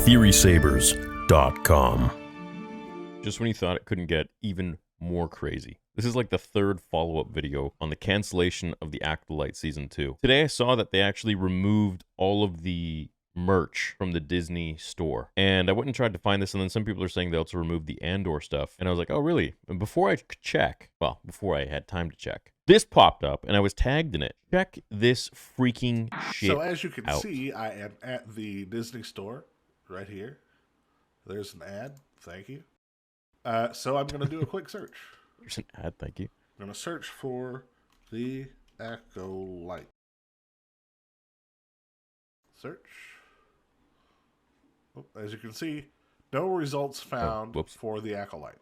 TheorySabers.com. Just when you thought it couldn't get even more crazy. This is like the third follow-up video on the cancellation of the Acolyte Season 2. Today I saw that they actually removed all of the merch from the Disney store. And I went and tried to find this, and then some people are saying they also removed the Andor stuff. And I was like, oh, really? And before I could check, well, before I had time to check, this popped up, and I was tagged in it. Check this freaking shit out. So as you can see, I am at the Disney store right here. There's an ad. Thank you. So I'm going to do a quick search. There's an ad, thank you. I'm going to search for the Acolyte. Search. Oh, as you can see, no results found for the Acolyte.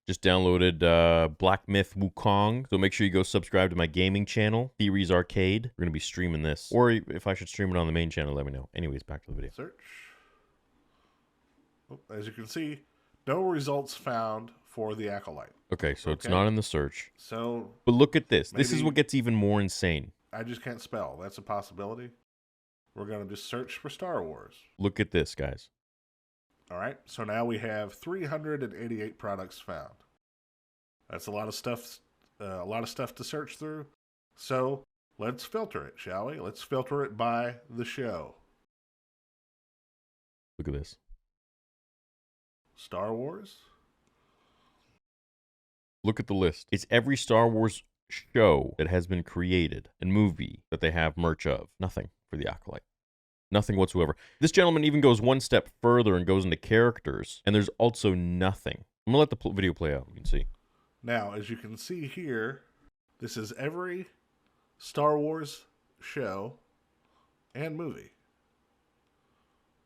Just downloaded Black Myth Wukong, so make sure you go subscribe to my gaming channel, Theories Arcade. We're going to be streaming this. Or if I should stream it on the main channel, let me know. Anyways, back to the video. Search. Oh, as you can see, no results found for the Acolyte. Okay, so it's not in the search. So, but look at this. This is what gets even more insane. I just can't spell. That's a possibility. We're going to just search for Star Wars. Look at this, guys. All right, so now we have 388 products found. That's a lot of stuff to search through. So let's filter it, shall we? Let's filter it by the show. Look at this. Star Wars. Look at the list. It's every Star Wars show that has been created and movie that they have merch of. Nothing for the Acolyte. Nothing whatsoever. This gentleman even goes one step further and goes into characters, and there's also nothing. I'm going to let the video play out. You can see. Now, as you can see here, this is every Star Wars show and movie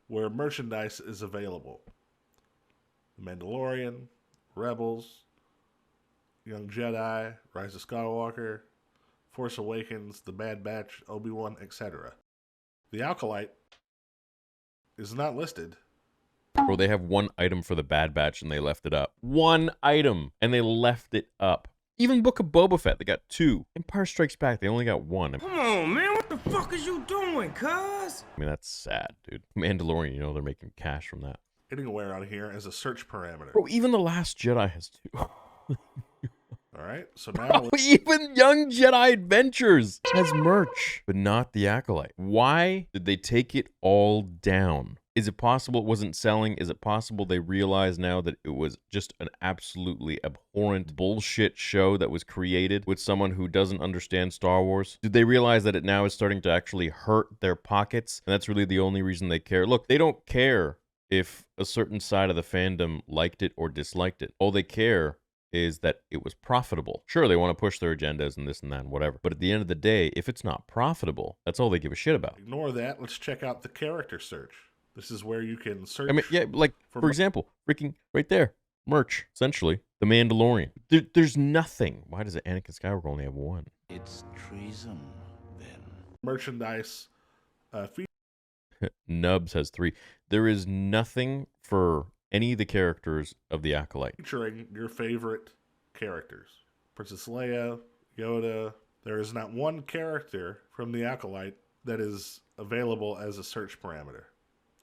where merchandise is available. The Mandalorian, Rebels, Young Jedi, Rise of Skywalker, Force Awakens, The Bad Batch, Obi-Wan, etc. The Acolyte is not listed. Bro, they have one item for the Bad Batch and they left it up. One item and they left it up. Even Book of Boba Fett, they got two. Empire Strikes Back, they only got one. Come on, man, what the fuck is you doing, cuz? I mean, that's sad, dude. Mandalorian, you know, they're making cash from that. Anywhere on here as a search parameter. Bro, even The Last Jedi has two. All right, so now... Even Young Jedi Adventures has merch, but not the Acolyte. Why did they take it all down? Is it possible it wasn't selling? Is it possible they realize now that it was just an absolutely abhorrent bullshit show that was created with someone who doesn't understand Star Wars? Did they realize that it now is starting to actually hurt their pockets? And that's really the only reason they care. Look, they don't care if a certain side of the fandom liked it or disliked it. All they care is that it was profitable. Sure, they want to push their agendas and this and that and whatever. But at the end of the day, if it's not profitable, that's all they give a shit about. Ignore that. Let's check out the character search. This is where you can search. I mean, yeah, like, for example, freaking right there, merch, essentially, The Mandalorian. There's nothing. Why does Anakin Skywalker only have one? It's treason, then. Merchandise. Nubs has three. There is nothing for any of the characters of the Acolyte. Featuring your favorite characters. Princess Leia, Yoda. There is not one character from the Acolyte that is available as a search parameter.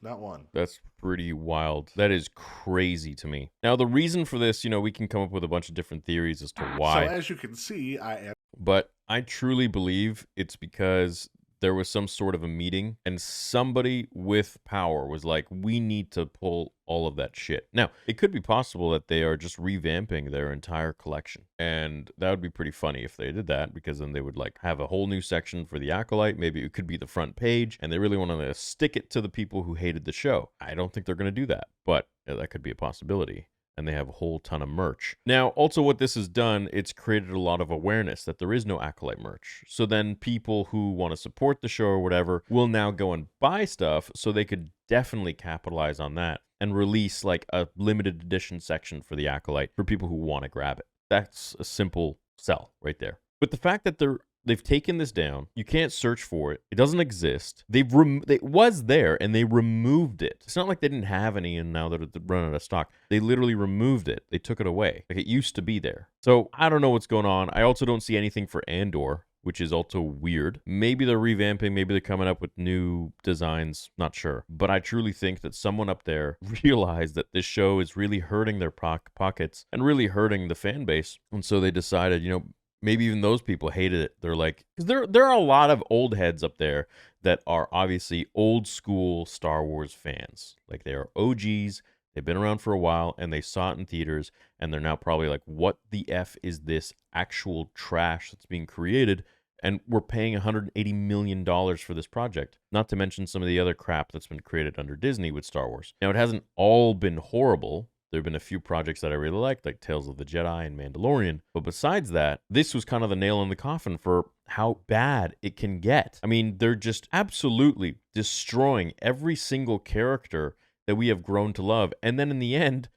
Not one. That's pretty wild. That is crazy to me. Now, the reason for this, you know, we can come up with a bunch of different theories as to why. So as you can see, I am... But I truly believe it's because there was some sort of a meeting and somebody with power was like, we need to pull all of that shit. Now, it could be possible that they are just revamping their entire collection. And that would be pretty funny if they did that, because then they would like have a whole new section for the Acolyte. Maybe it could be the front page and they really want to stick it to the people who hated the show. I don't think they're going to do that, but that could be a possibility. And they have a whole ton of merch. Now, also what this has done, it's created a lot of awareness that there is no Acolyte merch. So then people who want to support the show or whatever will now go and buy stuff, so they could definitely capitalize on that and release like a limited edition section for the Acolyte for people who want to grab it. That's a simple sell right there. But the fact that they've taken this down, you can't search for it, it doesn't exist. It was there and they removed it. It's not like they didn't have any and now they're running out of stock. They literally removed it. They took it away. Like, it used to be there. So I don't know what's going on. I also don't see anything for Andor. which is also weird. Maybe they're revamping, maybe they're coming up with new designs, not sure. But I truly think that someone up there realized that this show is really hurting their pockets and really hurting the fan base. And so they decided, maybe even those people hated it. They're like, because there are a lot of old heads up there that are obviously old school Star Wars fans. Like they are OGs. They've been around for a while and they saw it in theaters and they're now probably like, what the F is this actual trash that's being created? And we're paying $180 million for this project. Not to mention some of the other crap that's been created under Disney with Star Wars. Now, it hasn't all been horrible. There have been a few projects that I really liked, like Tales of the Jedi and Mandalorian. But besides that, this was kind of the nail in the coffin for how bad it can get. I mean, they're just absolutely destroying every single character that we have grown to love. And then in the end,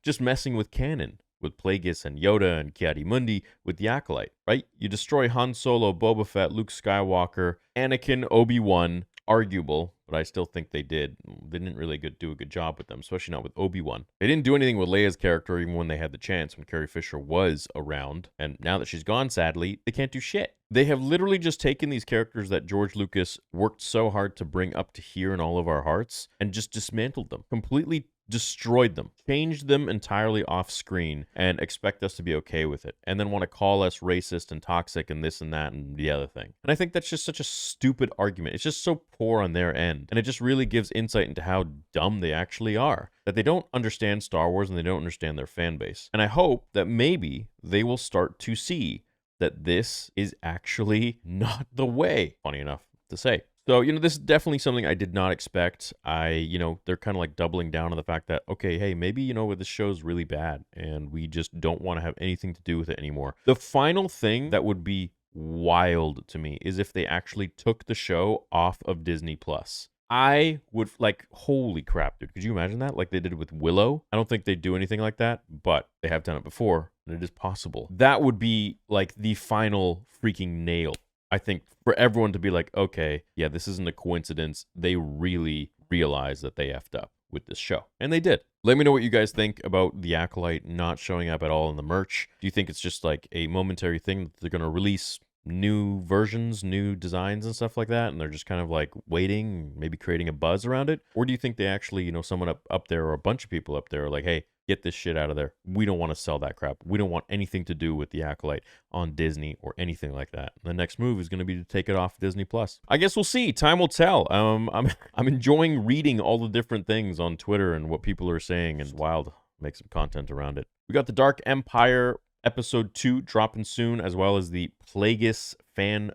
just messing with canon, with Plagueis and Yoda and Ki-Adi-Mundi with the Acolyte, right? You destroy Han Solo, Boba Fett, Luke Skywalker, Anakin, Obi-Wan, arguable, but I still think they did. They didn't really do a good job with them, especially not with Obi-Wan. They didn't do anything with Leia's character even when they had the chance, when Carrie Fisher was around. And now that she's gone, sadly, they can't do shit. They have literally just taken these characters that George Lucas worked so hard to bring up to here in all of our hearts and just dismantled them, completely destroyed them, changed them entirely off screen, and expect us to be okay with it, and then want to call us racist and toxic and this and that and the other thing. And I think that's just such a stupid argument. It's just so poor on their end, and it just really gives insight into how dumb they actually are, that they don't understand Star Wars and they don't understand their fan base. And I hope that maybe they will start to see that this is actually not the way, funny enough to say. So, this is definitely something I did not expect. They're kind of like doubling down on the fact that, okay, hey, maybe, this show's really bad and we just don't want to have anything to do with it anymore. The final thing that would be wild to me is if they actually took the show off of Disney Plus. I would holy crap, dude. Could you imagine that? Like they did with Willow. I don't think they'd do anything like that, but they have done it before and it is possible. That would be like the final freaking nail, I think, for everyone to be like, okay, yeah, this isn't a coincidence. They really realize that they effed up with this show. And they did. Let me know what you guys think about the Acolyte not showing up at all in the merch. Do you think it's just like a momentary thing that they're going to release new versions, new designs and stuff like that, and they're just kind of like waiting, maybe creating a buzz around it? Or do you think they actually, someone up there or a bunch of people up there are like, hey, get this shit out of there. We don't want to sell that crap. We don't want anything to do with the Acolyte on Disney or anything like that. The next move is going to be to take it off Disney Plus. I guess we'll see. Time will tell. I'm enjoying reading all the different things on Twitter and what people are saying, and wild, make some content around it. We got the Dark Empire Episode 2 dropping soon, as well as the Plagueis fan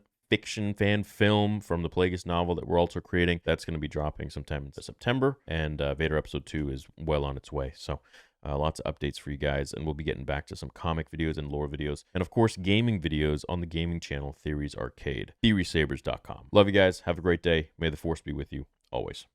film from the Plagueis novel that we're also creating. That's going to be dropping sometime in September, and Vader Episode 2 is well on its way. So lots of updates for you guys, and we'll be getting back to some comic videos and lore videos, and of course gaming videos on the gaming channel Theories Arcade, theorysabers.com. Love you guys. Have a great day. May the Force be with you always.